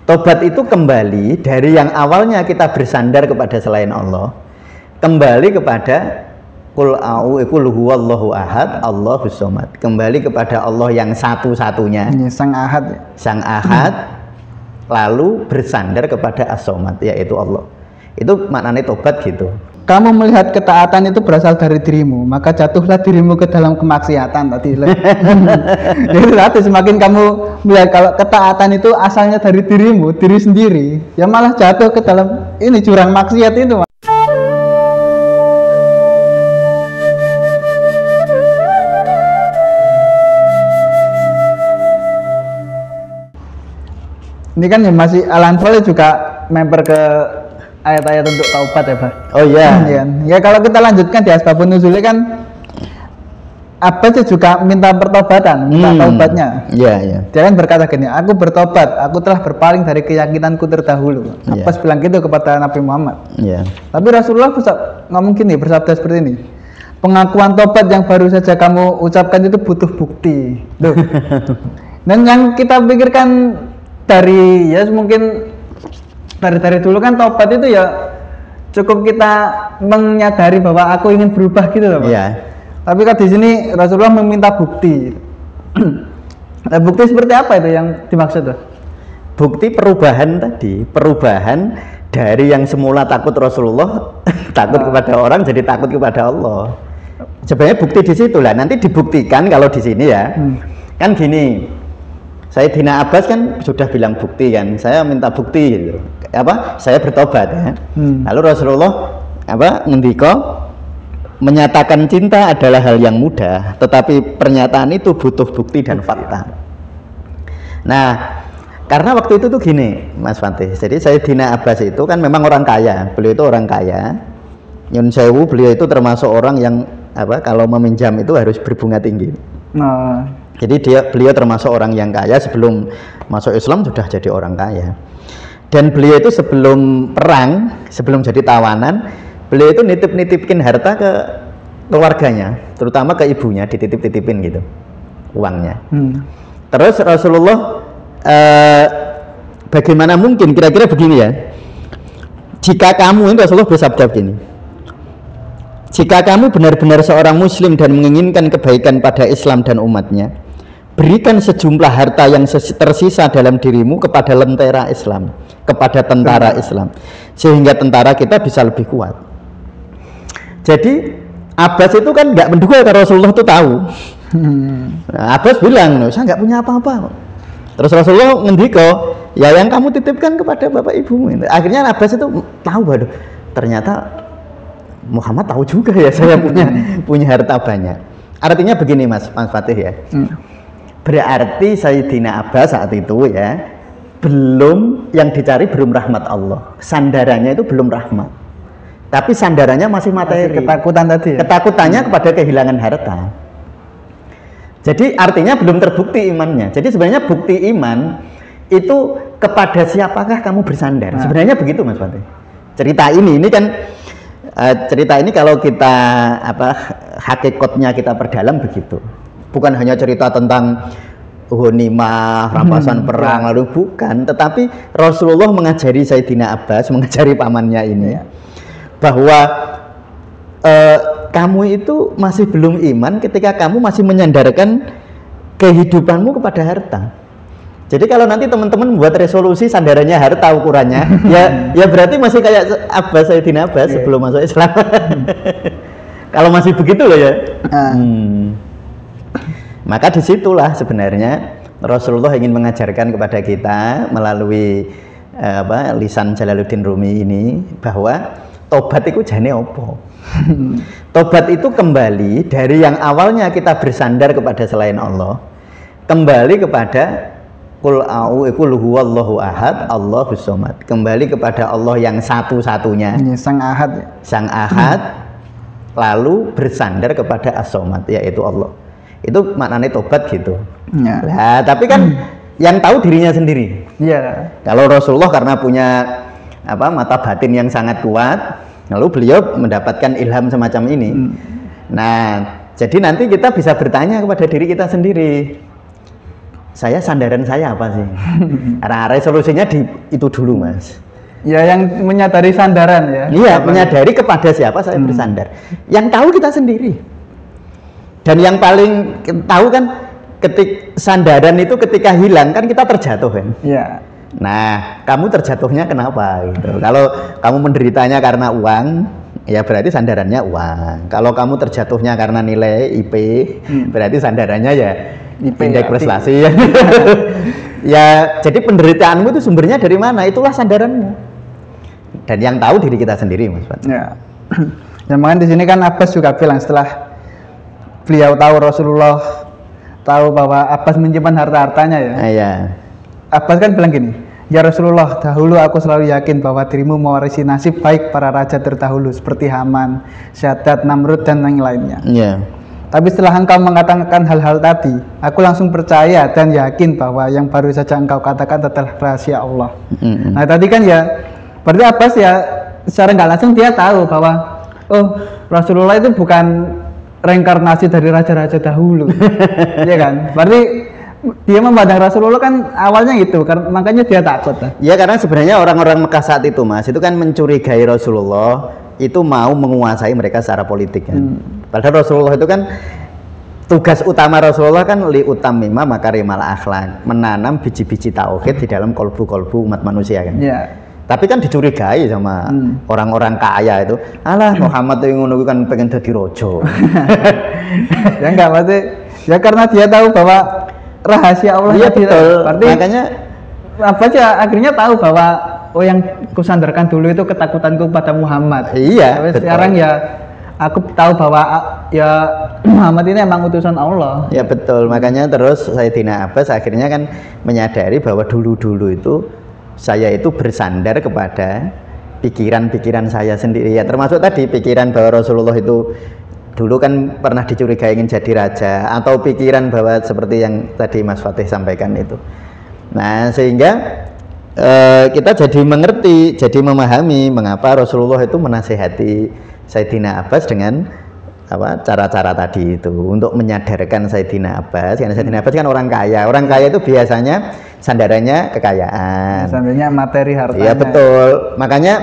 Tobat itu kembali dari yang awalnya kita bersandar kepada selain Allah, kembali kepada Qul huwallahu ahad, Allahus somad. Kembali kepada Allah yang satu-satunya, Sang Ahad. Sang Ahad, lalu bersandar kepada As-Somad, yaitu Allah. Itu maknanya tobat gitu. Kamu melihat ketaatan itu berasal dari dirimu, maka jatuhlah dirimu ke dalam kemaksiatan tadi. Jadi nanti semakin kamu melihat kalau ketaatan itu asalnya dari dirimu, diri sendiri, ya malah jatuh ke dalam ini jurang maksiat itu. Ini kan ya masih Al-Anfal juga member ke ayat-ayat untuk taubat ya, Pak. Oh iya. Ya kalau kita lanjutkan di asbabun nuzulnya kan Abbas juga minta pertobatan, minta taubatnya. Iya. Dia kan berkata gini, aku bertobat, aku telah berpaling dari keyakinanku terdahulu. Abbas bilang gitu kepada Nabi Muhammad. Iya. Tapi Rasulullah ngomong gini, bersabda seperti ini. Pengakuan tobat yang baru saja kamu ucapkan itu butuh bukti. Loh. Dan yang kita pikirkan dari ya mungkin dari dulu kan tobat itu ya cukup kita menyadari bahwa aku ingin berubah gitu loh, Pak. Iya. Tapi kan di sini Rasulullah meminta bukti. Nah, bukti seperti apa itu yang dimaksud tuh? Bukti perubahan tadi, perubahan dari yang semula takut Rasulullah takut kepada orang jadi takut kepada Allah. Sebenarnya bukti di situ lah. Nanti dibuktikan kalau di sini ya. Kan gini. Sayyidina Abbas kan sudah bilang bukti kan, saya minta bukti gitu. Saya bertobat ya. Lalu Rasulullah ngendika, menyatakan cinta adalah hal yang mudah, tetapi pernyataan itu butuh bukti dan fakta. Nah, karena waktu itu tuh gini, Mas Fatih. Jadi Sayyidina Abbas itu kan memang orang kaya, beliau itu orang kaya. Nyun sewu, beliau itu termasuk orang yang kalau meminjam itu harus berbunga tinggi. Jadi beliau termasuk orang yang kaya, sebelum masuk Islam sudah jadi orang kaya. Dan beliau itu sebelum perang, sebelum jadi tawanan, beliau itu nitip-nitipin harta ke keluarganya, terutama ke ibunya, dititip-titipin gitu uangnya. Terus Rasulullah bagaimana mungkin, kira-kira begini ya, jika kamu, ini Rasulullah bersabda begini, jika kamu benar-benar seorang muslim dan menginginkan kebaikan pada Islam dan umatnya, berikan sejumlah harta yang tersisa dalam dirimu kepada lentera Islam, kepada tentara Islam, sehingga tentara kita bisa lebih kuat. Jadi Abbas itu kan nggak menduga kalau Rasulullah itu tahu. Nah, Abbas bilang, saya nggak punya apa-apa. Terus Rasulullah ngendiko, ya yang kamu titipkan kepada bapak ibumu. Akhirnya Abbas itu tahu, waduh, ternyata Muhammad tahu juga ya saya punya harta banyak. Artinya begini Mas Fatih ya. Berarti Sayyidina Abbas saat itu ya yang dicari belum rahmat Allah. Sandarannya itu belum rahmat. Tapi sandarannya masih materi. Ketakutan tadi. Ya? Ketakutannya kepada kehilangan harta. Jadi artinya belum terbukti imannya. Jadi sebenarnya bukti iman itu kepada siapakah kamu bersandar. Sebenarnya begitu Mas Fatih. Cerita ini kan cerita ini kalau kita hakikatnya kita perdalam begitu. Bukan hanya cerita tentang ghanimah, rampasan perang, lalu bukan, tetapi Rasulullah mengajari Sayyidina Abbas, mengajari pamannya ini bahwa kamu itu masih belum iman ketika kamu masih menyandarkan kehidupanmu kepada harta. Jadi kalau nanti teman-teman buat resolusi sandarannya harta ukurannya, ya berarti masih kayak Abbas, Sayyidina Abbas sebelum masuk Islam. Kalau masih begitu loh ya. Maka disitulah sebenarnya Rasulullah ingin mengajarkan kepada kita melalui lisan Jalaluddin Rumi ini bahwa tobat itu jane opo. Tobat itu kembali dari yang awalnya kita bersandar kepada selain Allah, kembali kepada Qul huwallahu ahad, Allahus somad. Kembali kepada Allah yang satu-satunya, Sang Ahad. Sang Ahad, lalu bersandar kepada As-Somad, yaitu Allah. Itu maknanya tobat gitu. Nah, tapi kan yang tahu dirinya sendiri. Iya. Kalau Rasulullah karena punya mata batin yang sangat kuat, lalu beliau mendapatkan ilham semacam ini. Nah, jadi nanti kita bisa bertanya kepada diri kita sendiri. saya sandaran saya apa sih? Arah-arah solusinya di itu dulu, Mas. Ya, yang menyadari sandaran ya. Iya, menyadari kepada siapa saya bersandar. Yang tahu kita sendiri. Dan yang paling tahu kan sandaran itu ketika hilang kan kita terjatuh kan. Iya. Nah, kamu terjatuhnya kenapa gitu. Kalau kamu menderitanya karena uang, ya berarti sandarannya uang. Kalau kamu terjatuhnya karena nilai IP, berarti sandarannya ya IP, indeks prestasi. Ya, jadi penderitaanmu itu sumbernya dari mana? Itulah sandaranmu. Dan yang tahu diri kita sendiri, Mas Pat. Ya. Yang makanya di sini kan Abbas juga bilang setelah beliau tahu Rasulullah tahu bahwa Abbas menyimpan harta-hartanya ya. Iya. Abbas kan bilang gini, ya Rasulullah, dahulu aku selalu yakin bahwa dirimu mewarisi nasib baik para raja terdahulu seperti Haman, Syadad, Namrud dan yang lainnya. Iya. Tapi setelah engkau mengatakan hal-hal tadi, aku langsung percaya dan yakin bahwa yang baru saja engkau katakan adalah rahasia Allah. Nah tadi kan ya, berarti Abbas ya secara nggak langsung dia tahu bahwa oh Rasulullah itu bukan reinkarnasi dari raja-raja dahulu, ya kan? Berarti dia memandang Rasulullah kan awalnya gitu, makanya dia takut. Ya karena sebenarnya orang-orang Mekah saat itu, Mas, itu kan mencurigai Rasulullah itu mau menguasai mereka secara politik kan. Padahal Rasulullah itu kan tugas utama Rasulullah kan li utamima makarimal akhlak, menanam biji-biji tauhid di dalam kolbu-kolbu umat manusia kan. Yeah. Tapi kan dicurigai sama orang-orang kaya itu. Alah Muhammad itu ngono kan pengen jadi rojo. Ya enggak berarti ya karena dia tahu bahwa rahasia Allah. Iya betul. Berarti makanya apa sih akhirnya tahu bahwa oh yang kusandarkan dulu itu ketakutanku pada Muhammad. Iya. Sekarang ya aku tahu bahwa ya Muhammad ini emang utusan Allah. Ya betul. Makanya terus Sayyidina Abbas akhirnya kan menyadari bahwa dulu-dulu itu saya itu bersandar kepada pikiran-pikiran saya sendiri ya, termasuk tadi pikiran bahwa Rasulullah itu dulu kan pernah dicurigai ingin jadi raja, atau pikiran bahwa seperti yang tadi Mas Fatih sampaikan itu. Nah sehingga kita jadi mengerti, jadi memahami mengapa Rasulullah itu menasihati Sayyidina Abbas dengan cara-cara tadi itu untuk menyadarkan Sayyidina Abbas. Karena Sayyidina Abbas kan orang kaya itu biasanya sandarannya kekayaan, sandarannya materi hartanya. Iya betul. Makanya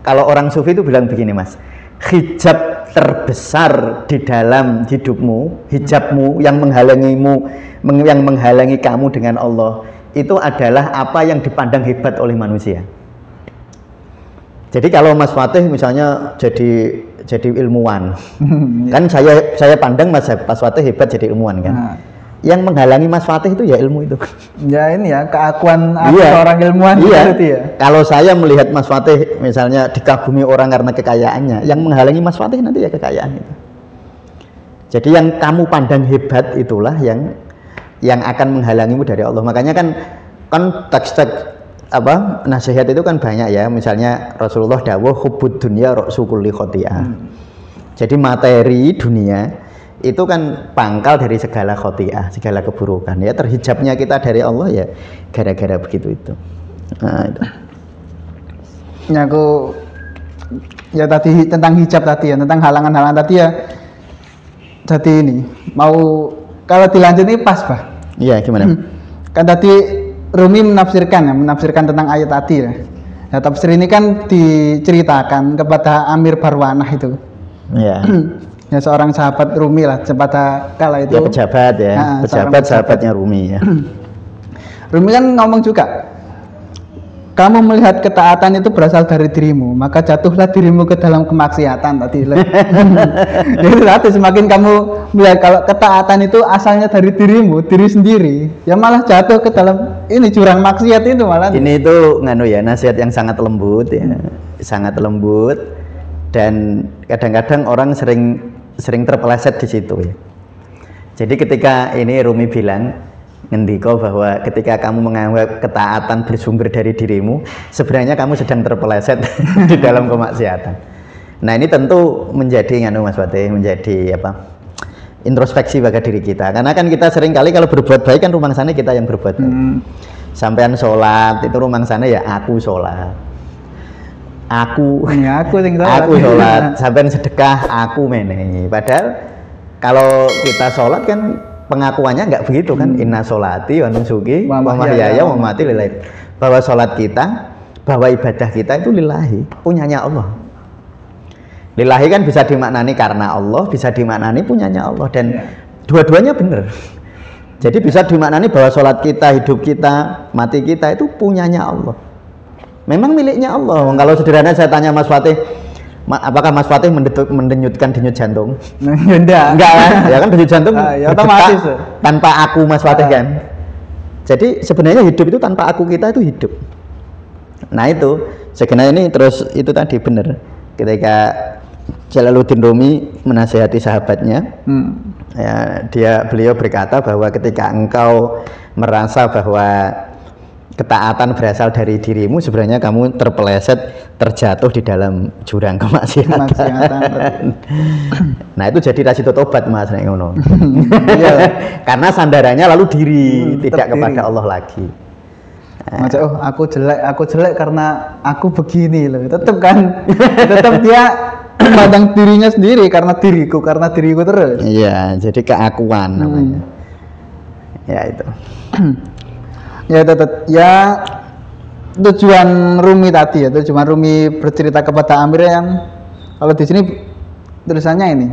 kalau orang sufi itu bilang begini, Mas, hijab terbesar di dalam hidupmu, hijabmu yang menghalangimu, yang menghalangi kamu dengan Allah, itu adalah apa yang dipandang hebat oleh manusia. Jadi kalau Mas Fatih misalnya jadi ilmuwan, kan saya pandang Mas Fatih hebat jadi ilmuwan kan. Yang menghalangi Mas Fatih itu ya ilmu itu. Ya ini ya keakuan seorang ilmuwan. Iya. Itu ya. Kalau saya melihat Mas Fatih misalnya dikagumi orang karena kekayaannya, yang menghalangi Mas Fatih nanti ya kekayaan itu. Jadi yang kamu pandang hebat itulah yang akan menghalangimu dari Allah. Makanya kan teks-teks nasihat itu kan banyak ya. Misalnya Rasulullah dawuh hubbud dunya ra'su kulli khoti'ah. Jadi materi dunia itu kan pangkal dari segala khoti'ah, segala keburukan ya. Terhijabnya kita dari Allah ya gara-gara begitu itu. Nah, itu. Ya aku ya tadi tentang hijab tadi ya, tentang halangan-halangan tadi ya. Jadi ini mau kalau dilanjut ini pas, Pak. Iya, gimana? Kan tadi Rumi menafsirkan tentang ayat tadi ya. Ya tafsir ini kan diceritakan kepada Amir Barwanah itu. Iya. Ya seorang sahabat Rumi lah pada kala itu. Ya pejabat ya, sahabatnya Rumi ya. Rumi kan ngomong juga, kamu melihat ketaatan itu berasal dari dirimu, maka jatuhlah dirimu ke dalam kemaksiatan tadi. Jadi nanti semakin kamu melihat kalau ketaatan itu asalnya dari dirimu, diri sendiri, ya malah jatuh ke dalam ini jurang maksiat itu malah. Ini itu nasihat yang sangat lembut ya, sangat lembut, dan kadang-kadang orang sering terpeleset di situ ya. Jadi ketika ini Rumi bilang ngendiko bahwa ketika kamu menganggap ketaatan bersumber dari dirimu, sebenarnya kamu sedang terpeleset di dalam kemaksiatan. Nah ini tentu menjadi Mas Fatih, menjadi introspeksi bagi diri kita. Karena kan kita sering kali kalau berbuat baik kan rumangsane kita yang berbuat baik. Sampean sholat itu rumangsane ya aku sholat. Aku sholat, sampean sedekah aku menehi. Padahal kalau kita sholat kan pengakuannya nggak begitu kan, inna sholati wa nusuki wa mahyaya wa mamati lillahi, bahwa sholat kita, bahwa ibadah kita itu lillahi, punyanya Allah. Lillahi kan bisa dimaknani karena Allah, bisa dimaknani punyanya Allah, dan dua-duanya benar. Jadi bisa dimaknani bahwa sholat kita, hidup kita, mati kita itu punyanya Allah, memang miliknya Allah. Kalau sederhana saya tanya Mas Fatih, apakah Mas Fatih mendenyutkan denyut jantung? Enggak kan? Ya kan denyut jantung ya otomatis tanpa aku Mas Fatih kan. Jadi sebenarnya hidup itu tanpa aku kita itu hidup. Nah itu sebenarnya ini terus itu tadi benar ketika Jalaluddin Rumi menasihati sahabatnya, ya beliau berkata bahwa ketika engkau merasa bahwa ketaatan berasal dari dirimu, sebenarnya kamu terpeleset, terjatuh di dalam jurang kemaksiatan. Nah itu jadi rasidu tobat Mas nek ngono. Karena sandarannya lalu diri, tidak kepada Allah lagi. Maksud, oh aku jelek karena aku begini loh. Tetap kan, tetap dia memandang dirinya sendiri karena diriku terus. Iya, jadi keakuan namanya. Ya itu. Ya tetap ya tujuan Rumi tadi ya, tujuan Rumi bercerita kepada Amir yang kalau di sini tulisannya ini,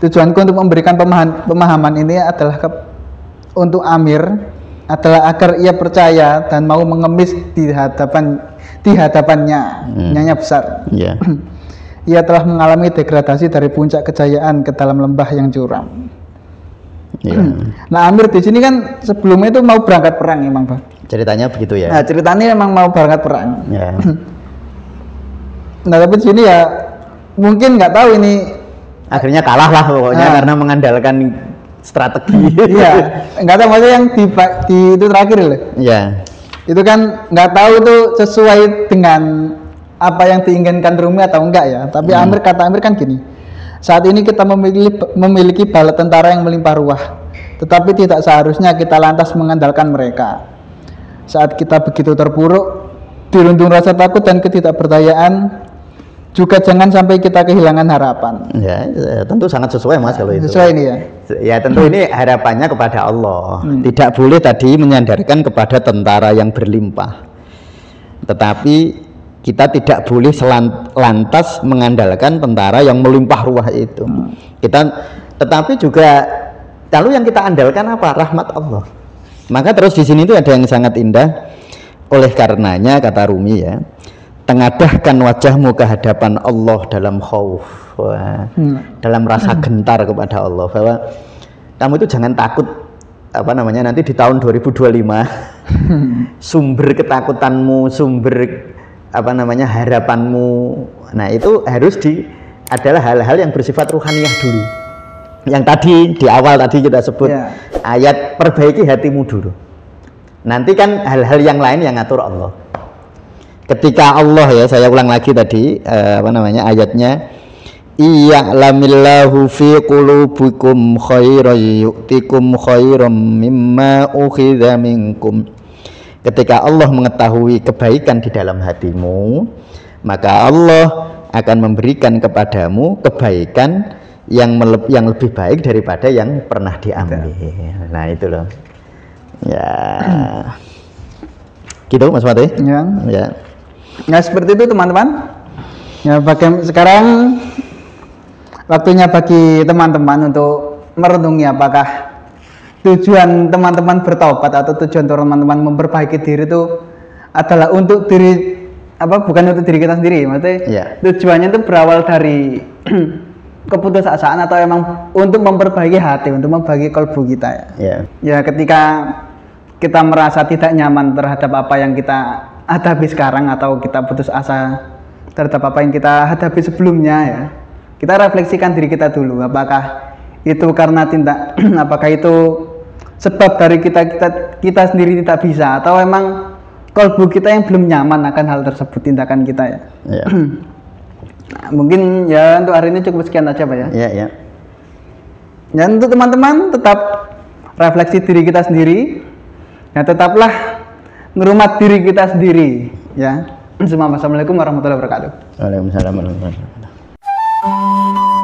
tujuanku untuk memberikan pemahaman ini adalah untuk Amir adalah agar ia percaya dan mau mengemis di hadapannya Nyanya besar. Ia telah mengalami degradasi dari puncak kejayaan ke dalam lembah yang curam. Nah Amir di sini kan sebelumnya itu mau berangkat perang emang Pak. Ceritanya begitu ya. Nah ceritanya emang mau berangkat perang. Nah tapi di sini ya mungkin nggak tahu ini. Akhirnya kalah lah pokoknya karena mengandalkan strategi. Iya, nggak tahu maksudnya yang di itu terakhir loh. Iya. Itu kan nggak tahu itu sesuai dengan apa yang diinginkan Rumi atau enggak ya. Tapi kata Amir kan gini. Saat ini kita memiliki bala tentara yang melimpah ruah, tetapi tidak seharusnya kita lantas mengandalkan mereka. Saat kita begitu terpuruk, dirundung rasa takut dan ketidakberdayaan, juga jangan sampai kita kehilangan harapan. Ya, tentu sangat sesuai Mas kalau itu. Sesuai ini ya. Ya tentu ini harapannya kepada Allah. Tidak boleh tadi menyandarkan kepada tentara yang berlimpah. Tetapi kita tidak boleh lantas mengandalkan tentara yang melimpah ruah itu. Tetapi juga lalu yang kita andalkan apa? Rahmat Allah. Maka terus di sini itu ada yang sangat indah. Oleh karenanya kata Rumi ya, tengadahkan wajahmu ke hadapan Allah dalam khauf, dalam rasa gentar kepada Allah, bahwa kamu itu jangan takut nanti di tahun 2025 sumber ketakutanmu, sumber harapanmu, nah itu harus adalah hal-hal yang bersifat ruhaniyah dulu. Yang tadi di awal tadi kita sebut ayat perbaiki hatimu dulu. Nanti kan hal-hal yang lain yang ngatur Allah. Ketika Allah ya, saya ulang lagi tadi ayatnya, iya'lamillahu fi qulubikum khairan yu'tikum khairan mimma ukhidha minkum. Ketika Allah mengetahui kebaikan di dalam hatimu, maka Allah akan memberikan kepadamu kebaikan yang lebih baik daripada yang pernah diambil. Nah itu loh. Ya. Gitu Mas Fatih? Ya. Nah seperti itu teman-teman. Ya sekarang waktunya bagi teman-teman untuk merenungi apakah tujuan teman-teman bertobat atau tujuan teman-teman memperbaiki diri itu adalah untuk diri bukan untuk diri kita sendiri, maksudnya tujuannya itu berawal dari keputusasaan atau emang untuk memperbaiki hati, untuk memperbaiki kalbu kita ya ketika kita merasa tidak nyaman terhadap apa yang kita hadapi sekarang atau kita putus asa terhadap apa yang kita hadapi sebelumnya ya, kita refleksikan diri kita dulu, apakah itu karena apakah itu sebab dari kita sendiri tidak bisa atau emang kalbu kita yang belum nyaman akan hal tersebut, tindakan kita ya. Nah, mungkin ya untuk hari ini cukup sekian aja Pak ya. Ya untuk teman-teman tetap refleksi diri kita sendiri. Ya tetaplah ngerumat diri kita sendiri ya. Assalamualaikum warahmatullahi wabarakatuh. Waalaikumsalam warahmatullahi wabarakatuh.